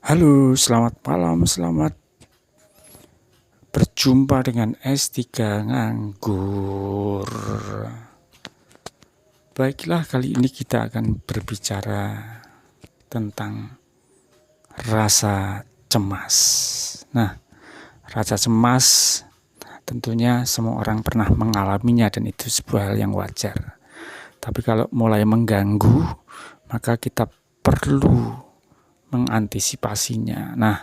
Halo, selamat malam, selamat berjumpa dengan S3 Nganggur. Baiklah, kali ini kita akan berbicara tentang rasa cemas. Nah, rasa cemas tentunya semua orang pernah mengalaminya dan itu sebuah hal yang wajar. Tapi kalau mulai mengganggu, maka kita perlu mengantisipasinya. Nah,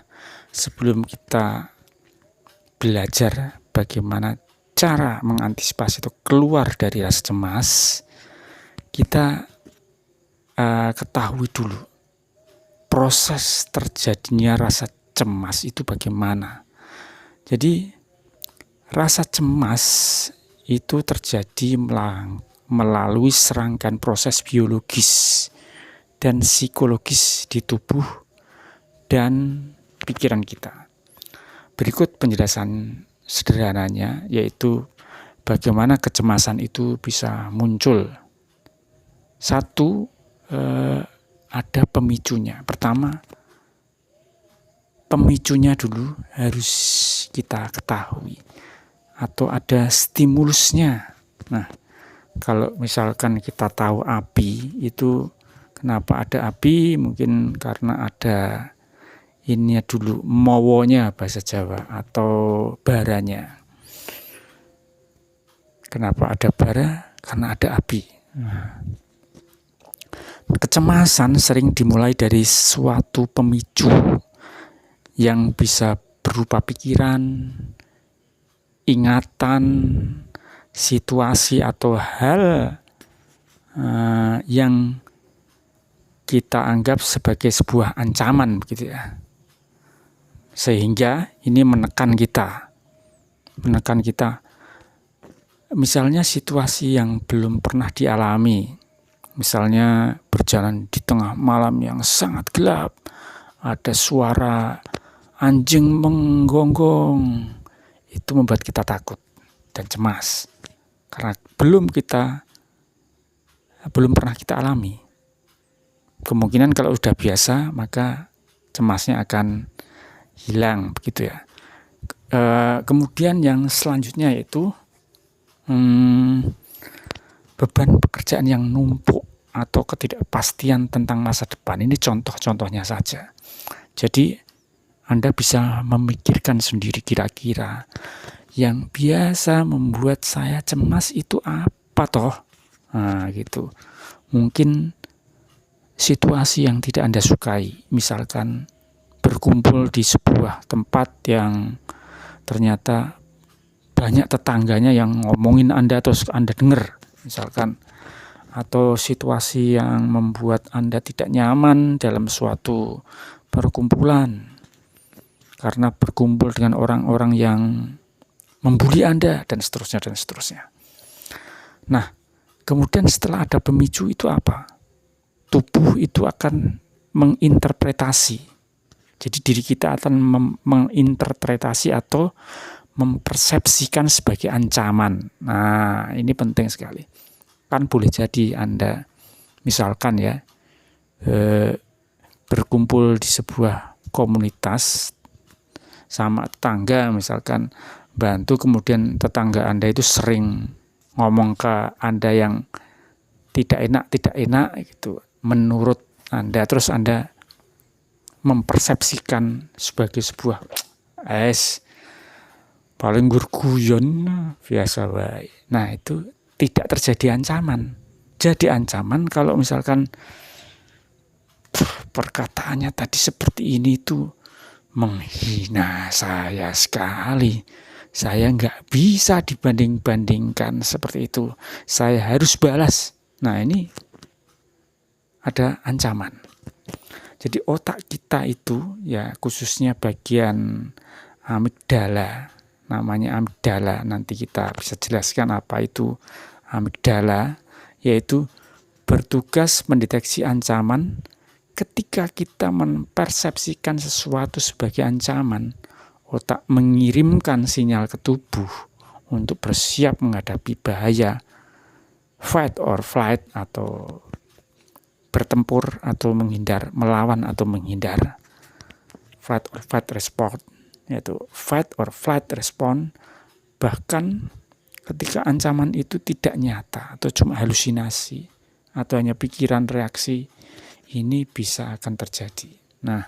sebelum kita belajar bagaimana cara mengantisipasi itu keluar dari rasa cemas, kita ketahui dulu proses terjadinya rasa cemas itu bagaimana. Jadi rasa cemas itu terjadi melalui serangkaian proses biologis dan psikologis di tubuh dan pikiran kita. Berikut penjelasan sederhananya, yaitu bagaimana kecemasan itu bisa muncul. Satu, ada pemicunya. Pertama, pemicunya dulu harus kita ketahui, atau ada stimulusnya. Nah, kalau misalkan kita tahu api, itu kenapa ada api? Mungkin karena ada ini dulu mowonya bahasa Jawa atau baranya. Kenapa ada bara? Karena ada api. Kecemasan sering dimulai dari suatu pemicu yang bisa berupa pikiran, ingatan, situasi atau hal yang kita anggap sebagai sebuah ancaman, begitu ya. Sehingga ini menekan kita. Misalnya situasi yang belum pernah dialami, misalnya berjalan di tengah malam yang sangat gelap, ada suara anjing menggonggong, itu membuat kita takut dan cemas karena belum pernah kita alami. Kemungkinan kalau sudah biasa, maka cemasnya akan hilang, begitu ya. Kemudian yang selanjutnya yaitu beban pekerjaan yang numpuk atau ketidakpastian tentang masa depan. Ini contoh-contohnya saja. Jadi Anda bisa memikirkan sendiri kira-kira yang biasa membuat saya cemas itu apa toh? Nah, gitu. Mungkin situasi yang tidak Anda sukai, misalkan berkumpul di sebuah tempat yang ternyata banyak tetangganya yang ngomongin Anda terus Anda dengar, misalkan, atau situasi yang membuat Anda tidak nyaman dalam suatu perkumpulan karena berkumpul dengan orang-orang yang membuli Anda dan seterusnya dan seterusnya. Nah, kemudian setelah ada pemicu itu apa? Tubuh itu akan menginterpretasi. Jadi diri kita akan menginterpretasi atau mempersepsikan sebagai ancaman. Nah, ini penting sekali. Kan boleh jadi Anda misalkan ya berkumpul di sebuah komunitas sama tetangga, misalkan bantu, kemudian tetangga Anda itu sering ngomong ke Anda yang tidak enak gitu menurut Anda, terus Anda mempersepsikan sebagai sebuah paling gurguyon biasa baik. Nah, itu tidak terjadi ancaman. Jadi ancaman kalau misalkan perkataannya tadi seperti ini itu menghina saya sekali. Saya nggak bisa dibanding-bandingkan seperti itu. Saya harus balas. Nah, ini ada ancaman. Jadi otak kita itu ya khususnya bagian amigdala, namanya amigdala, nanti kita bisa jelaskan apa itu amigdala, yaitu bertugas mendeteksi ancaman. Ketika kita mempersepsikan sesuatu sebagai ancaman, otak mengirimkan sinyal ke tubuh untuk bersiap menghadapi bahaya, fight or flight, atau bertempur atau menghindar, melawan atau menghindar. flight or fight response, yaitu fight or flight response, bahkan ketika ancaman itu tidak nyata atau cuma halusinasi atau hanya pikiran reaksi, ini bisa akan terjadi. Nah,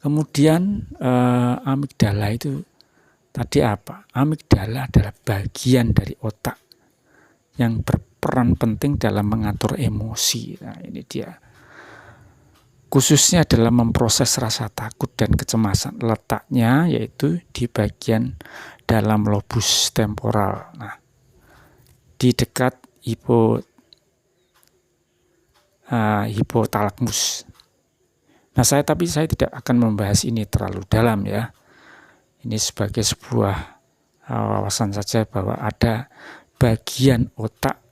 kemudian amigdala itu tadi apa? Amigdala adalah bagian dari otak yang berperan penting dalam mengatur emosi. Nah, ini dia. Khususnya dalam memproses rasa takut dan kecemasan. Letaknya yaitu di bagian dalam lobus temporal. Nah, di dekat hipotalamus. Nah, saya tidak akan membahas ini terlalu dalam ya. Ini sebagai sebuah wawasan saja bahwa ada bagian otak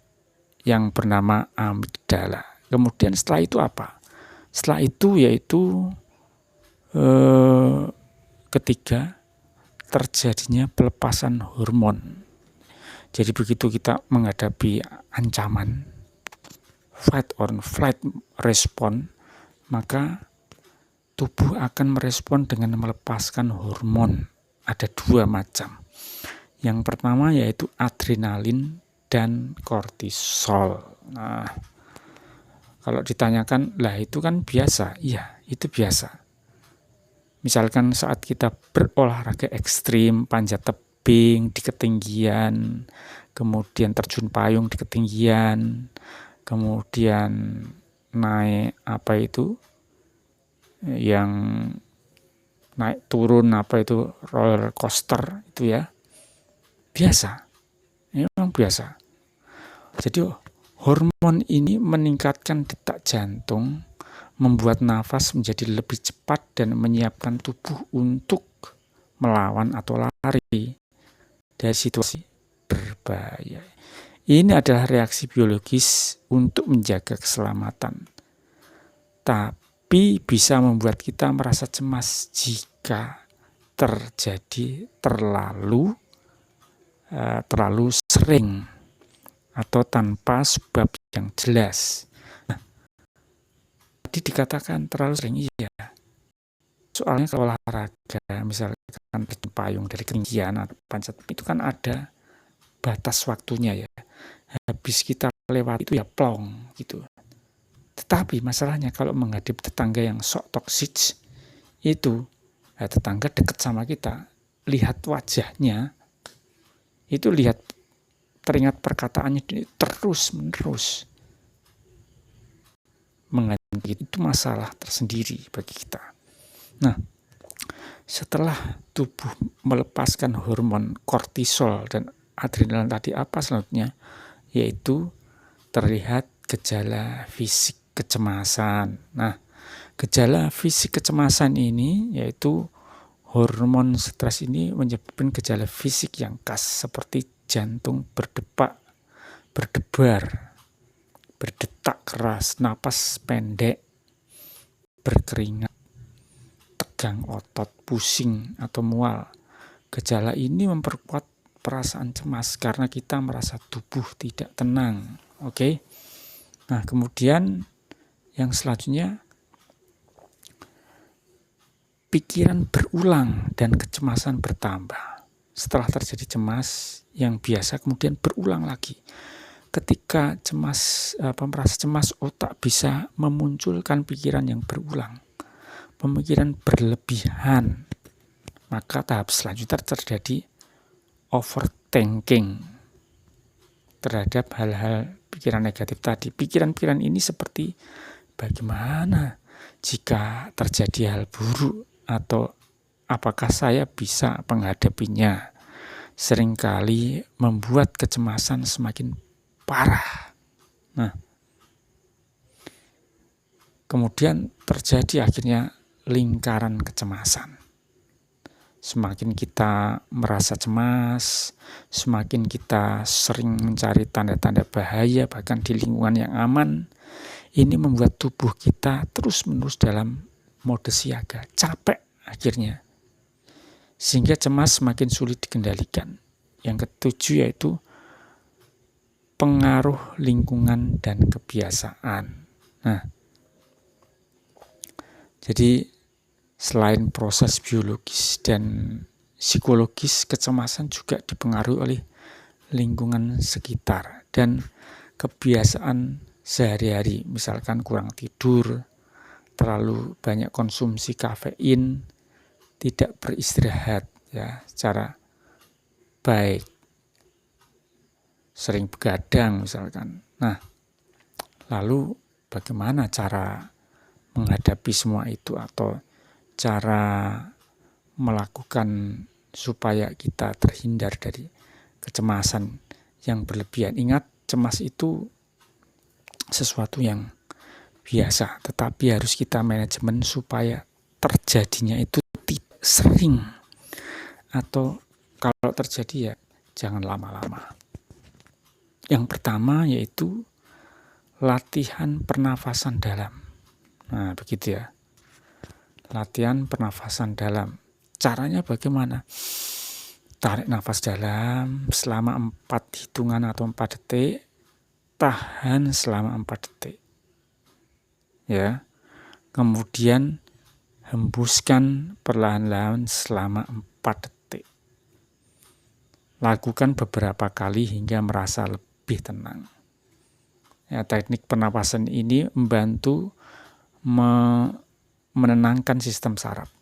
yang bernama amigdala. Kemudian setelah itu apa? Setelah itu yaitu ketiga, terjadinya pelepasan hormon. Jadi begitu kita menghadapi ancaman, fight or flight response, maka tubuh akan merespon dengan melepaskan hormon. Ada 2 macam. Yang pertama yaitu adrenalin dan kortisol. Nah, kalau ditanyakan, lah itu kan biasa. Iya, itu biasa. Misalkan saat kita berolahraga ekstrim, panjat tebing di ketinggian, kemudian terjun payung di ketinggian, kemudian naik yang naik turun roller coaster itu ya, biasa. Ini memang biasa. Jadi hormon ini meningkatkan detak jantung, membuat nafas menjadi lebih cepat dan menyiapkan tubuh untuk melawan atau lari dari situasi berbahaya. Ini adalah reaksi biologis untuk menjaga keselamatan. Tapi bisa membuat kita merasa cemas jika terjadi terlalu sering atau tanpa sebab yang jelas. Nah, tadi dikatakan terlalu sering, iya. Soalnya kalau olahraga, misalkan terjun payung dari ketinggian atau panjat itu kan ada batas waktunya ya. Habis kita lewat itu ya plong gitu. Tetapi masalahnya kalau menghadapi tetangga yang sok toksik itu, tetangga dekat sama kita, lihat wajahnya, itu lihat teringat perkataannya terus-menerus mengganti, itu masalah tersendiri bagi kita. Nah, setelah tubuh melepaskan hormon kortisol dan adrenalin tadi, apa selanjutnya? Yaitu terlihat gejala fisik kecemasan. Nah, gejala fisik kecemasan ini yaitu hormon stres ini menyebabkan gejala fisik yang khas seperti jantung berdebar, berdetak keras, napas pendek, berkeringat, tegang otot, pusing atau mual. Gejala ini memperkuat perasaan cemas karena kita merasa tubuh tidak tenang. Oke. Nah, kemudian yang selanjutnya, pikiran berulang dan kecemasan bertambah. Setelah terjadi cemas yang biasa kemudian berulang lagi. Ketika merasa cemas, otak bisa memunculkan pikiran yang berulang, pemikiran berlebihan. Maka tahap selanjutnya terjadi overthinking terhadap hal-hal pikiran negatif tadi. Pikiran-pikiran ini seperti bagaimana jika terjadi hal buruk, atau apakah saya bisa menghadapinya. Seringkali membuat kecemasan semakin parah. Nah, kemudian terjadi akhirnya lingkaran kecemasan. Semakin kita merasa cemas, semakin kita sering mencari tanda-tanda bahaya bahkan di lingkungan yang aman. Ini membuat tubuh kita terus-menerus dalam mode siaga, capek akhirnya. Sehingga cemas semakin sulit dikendalikan. Yang ketujuh yaitu pengaruh lingkungan dan kebiasaan. Nah, jadi Selain proses biologis dan psikologis, kecemasan juga dipengaruhi oleh lingkungan sekitar dan kebiasaan sehari-hari, misalkan kurang tidur, terlalu banyak konsumsi kafein, tidak beristirahat ya secara baik, sering begadang misalkan. Nah, lalu bagaimana cara menghadapi semua itu atau cara melakukan supaya kita terhindar dari kecemasan yang berlebihan? Ingat, cemas itu sesuatu yang biasa, tetapi harus kita manajemen supaya terjadinya itu tidak sering, atau kalau terjadi ya jangan lama-lama. Yang pertama yaitu latihan pernafasan dalam. Nah, begitu ya. Latihan pernafasan dalam. Caranya bagaimana? Tarik nafas dalam selama 4 hitungan atau 4 detik, tahan selama 4 detik. Ya. Kemudian hembuskan perlahan-lahan selama 4 detik. Lakukan beberapa kali hingga merasa lebih tenang. Ya, teknik pernapasan ini membantu menenangkan sistem saraf.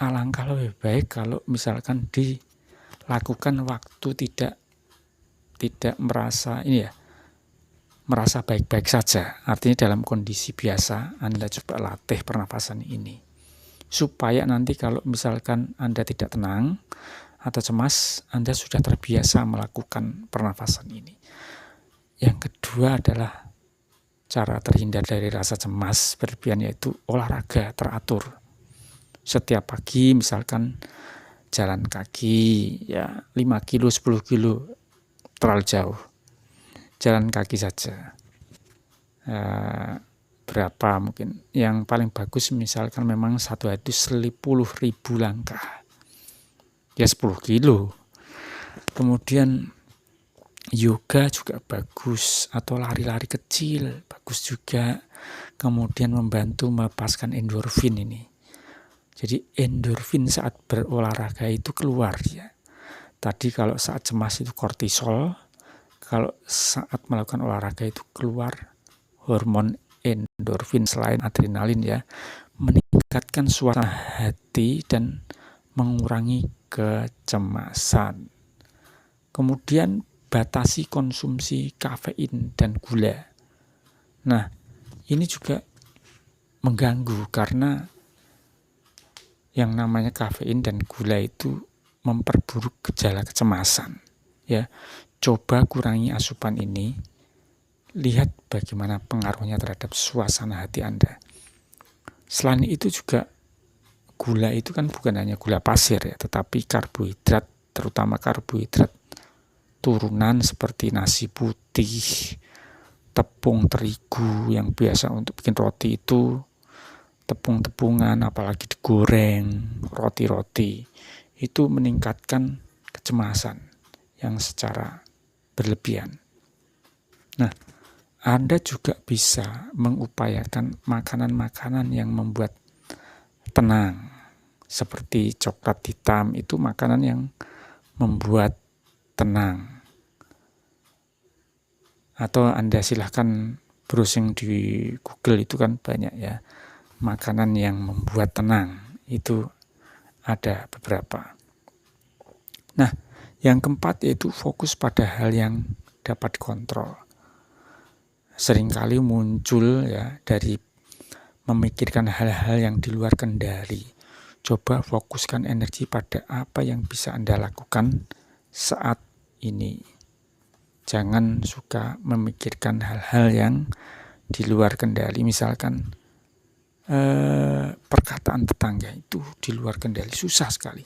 Alangkah lebih baik kalau misalkan dilakukan waktu tidak merasa merasa baik-baik saja. Artinya dalam kondisi biasa Anda coba latih pernapasan ini supaya nanti kalau misalkan Anda tidak tenang atau cemas, Anda sudah terbiasa melakukan pernapasan ini. Yang kedua adalah cara terhindar dari rasa cemas berlebihan, yaitu olahraga teratur. Setiap pagi misalkan jalan kaki ya 5 kilo, 10 kilo, terlalu jauh. Jalan kaki saja. Berapa mungkin? Yang paling bagus misalkan memang satu hari itu 10.000 langkah. Ya 10 kilo. Kemudian yoga juga bagus, atau lari-lari kecil bagus juga. Kemudian membantu melepaskan endorfin ini. Jadi endorfin saat berolahraga itu keluar ya. Tadi kalau saat cemas itu kortisol, kalau saat melakukan olahraga itu keluar hormon endorfin selain adrenalin ya, meningkatkan suasana hati dan mengurangi kecemasan. Kemudian batasi konsumsi kafein dan gula. Nah, ini juga mengganggu karena yang namanya kafein dan gula itu memperburuk gejala kecemasan. Ya, coba kurangi asupan ini. Lihat bagaimana pengaruhnya terhadap suasana hati Anda. Selain itu juga gula itu kan bukan hanya gula pasir ya, tetapi karbohidrat, terutama karbohidrat turunan seperti nasi putih, tepung terigu yang biasa untuk bikin roti itu, tepung-tepungan apalagi digoreng, roti-roti, itu meningkatkan kecemasan yang secara berlebihan. Nah, Anda juga bisa mengupayakan makanan-makanan yang membuat tenang, seperti coklat hitam, itu makanan yang membuat tenang. Atau Anda silahkan browsing di Google, itu kan banyak ya makanan yang membuat tenang, itu ada beberapa. Nah, yang keempat yaitu fokus pada hal yang dapat dikontrol. Seringkali muncul ya dari memikirkan hal-hal yang di luar kendali. Coba fokuskan energi pada apa yang bisa Anda lakukan saat ini. Jangan suka memikirkan hal-hal yang di luar kendali. Misalkan perkataan tetangga itu di luar kendali, susah sekali.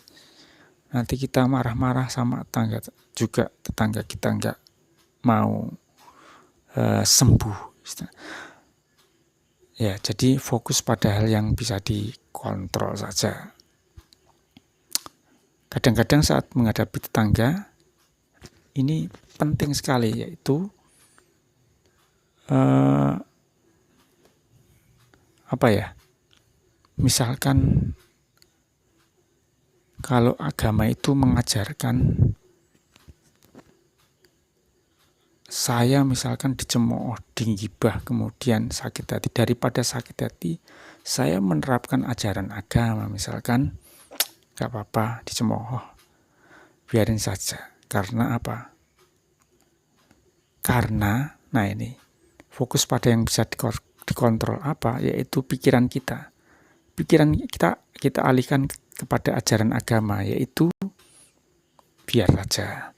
Nanti kita marah-marah sama tetangga, juga tetangga kita nggak mau sembuh. Ya, jadi fokus pada hal yang bisa dikontrol saja. Kadang-kadang saat menghadapi tetangga, ini penting sekali, yaitu Misalkan kalau agama itu mengajarkan saya misalkan dicemooh, digibah, kemudian sakit hati. Daripada sakit hati, saya menerapkan ajaran agama. Misalkan, gak apa-apa dicemooh, biarin saja. Karena apa? Karena, nah ini, fokus pada yang bisa dikontrol apa? Yaitu pikiran kita. Pikiran kita alihkan kepada ajaran agama, yaitu biar saja.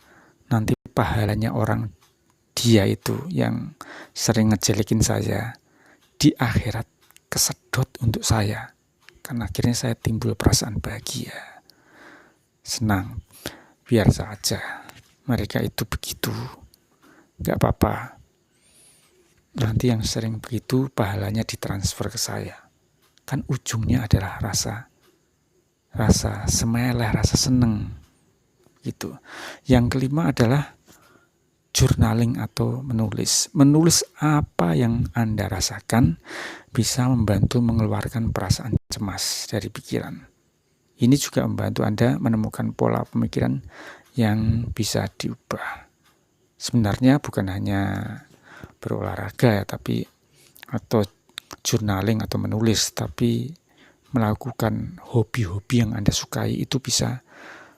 Nanti pahalanya orang dia itu yang sering ngejelekin saya di akhirat kesedot untuk saya, karena akhirnya saya timbul perasaan bahagia, senang. Biar saja mereka itu begitu, gak apa-apa. Nanti yang sering begitu pahalanya ditransfer ke saya. Kan ujungnya adalah rasa semeleh, rasa seneng gitu. Yang kelima adalah journaling atau menulis. Menulis apa yang Anda rasakan bisa membantu mengeluarkan perasaan cemas dari pikiran. Ini juga membantu Anda menemukan pola pemikiran yang bisa diubah. Sebenarnya bukan hanya berolahraga ya, atau journaling atau menulis, tapi melakukan hobi-hobi yang Anda sukai itu bisa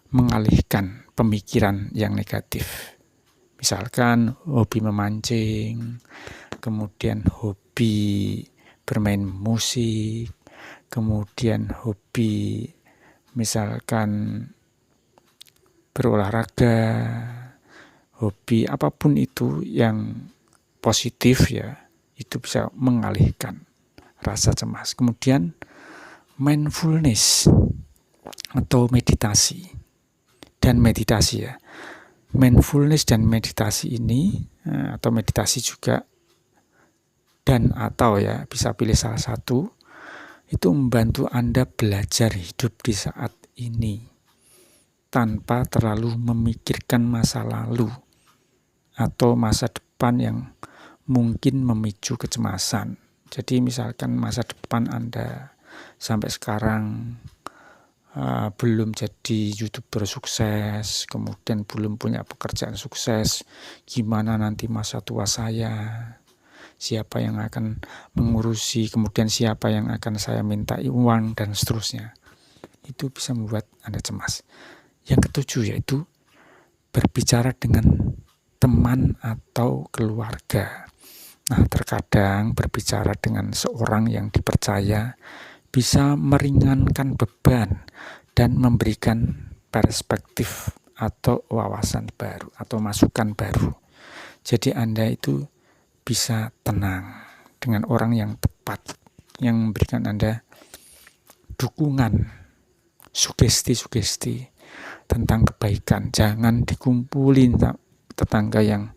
mengalihkan pemikiran yang negatif. Misalkan hobi memancing, kemudian hobi bermain musik, kemudian hobi misalkan berolahraga, hobi apapun itu yang positif ya, itu bisa mengalihkan rasa cemas. Kemudian mindfulness atau meditasi ya. Mindfulness dan meditasi ini atau meditasi juga atau ya bisa pilih salah satu, itu membantu Anda belajar hidup di saat ini tanpa terlalu memikirkan masa lalu atau masa depan yang mungkin memicu kecemasan. Jadi misalkan masa depan Anda sampai sekarang belum jadi YouTuber sukses, kemudian belum punya pekerjaan sukses, gimana nanti masa tua saya, siapa yang akan mengurusi, kemudian siapa yang akan saya minta uang, dan seterusnya. Itu bisa membuat Anda cemas. Yang ketujuh yaitu berbicara dengan teman atau keluarga. Nah, terkadang berbicara dengan seorang yang dipercaya bisa meringankan beban dan memberikan perspektif atau wawasan baru atau masukan baru. Jadi Anda itu bisa tenang dengan orang yang tepat, yang memberikan Anda dukungan, sugesti-sugesti tentang kebaikan. Jangan dikumpulin tetangga yang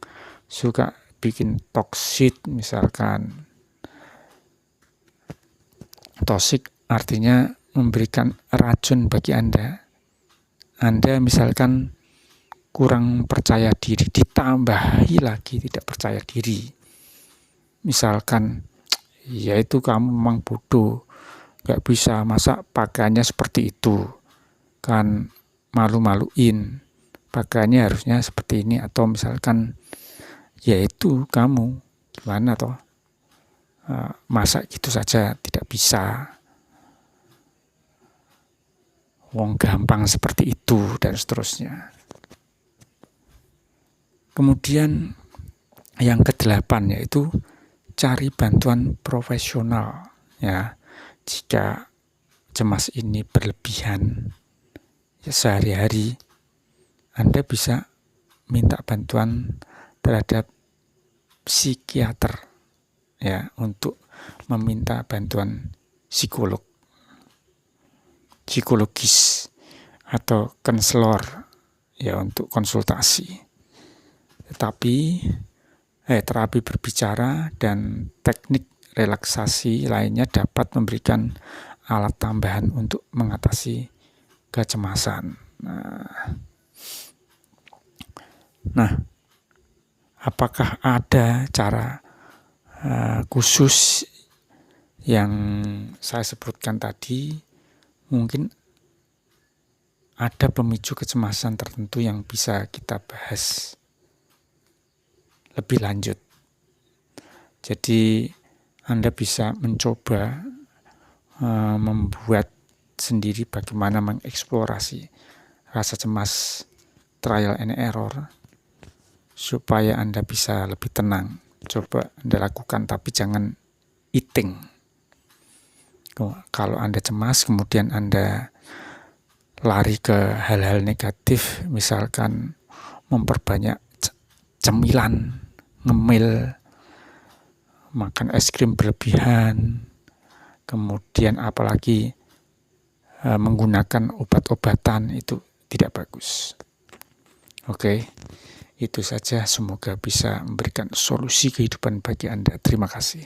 suka bikin toksik, misalkan. Toksik artinya memberikan racun bagi Anda. Anda misalkan kurang percaya diri, ditambahi lagi tidak percaya diri. Misalkan, ya itu kamu memang bodoh, gak bisa, masa pakaiannya seperti itu, kan malu-maluin, pakaiannya harusnya seperti ini. Atau misalkan, ya itu kamu gimana toh, masa gitu saja tidak bisa, wong gampang seperti itu, dan seterusnya. Kemudian yang ke-8 yaitu cari bantuan profesional ya. Jika cemas ini berlebihan ya, sehari-hari Anda bisa minta bantuan terhadap psikiater ya, untuk meminta bantuan psikologis atau konselor ya, untuk konsultasi. Tetapi terapi berbicara dan teknik relaksasi lainnya dapat memberikan alat tambahan untuk mengatasi kecemasan. Nah, apakah ada cara khusus yang saya sebutkan tadi, mungkin ada pemicu kecemasan tertentu yang bisa kita bahas lebih lanjut. Jadi Anda bisa mencoba membuat sendiri bagaimana mengeksplorasi rasa cemas, trial and error, supaya Anda bisa lebih tenang. Coba Anda lakukan, tapi jangan eating. Kalau Anda cemas, kemudian Anda lari ke hal-hal negatif, misalkan memperbanyak cemilan, ngemil, makan es krim berlebihan, kemudian apalagi menggunakan obat-obatan, itu tidak bagus. Oke, itu saja. Semoga bisa memberikan solusi kehidupan bagi Anda. Terima kasih.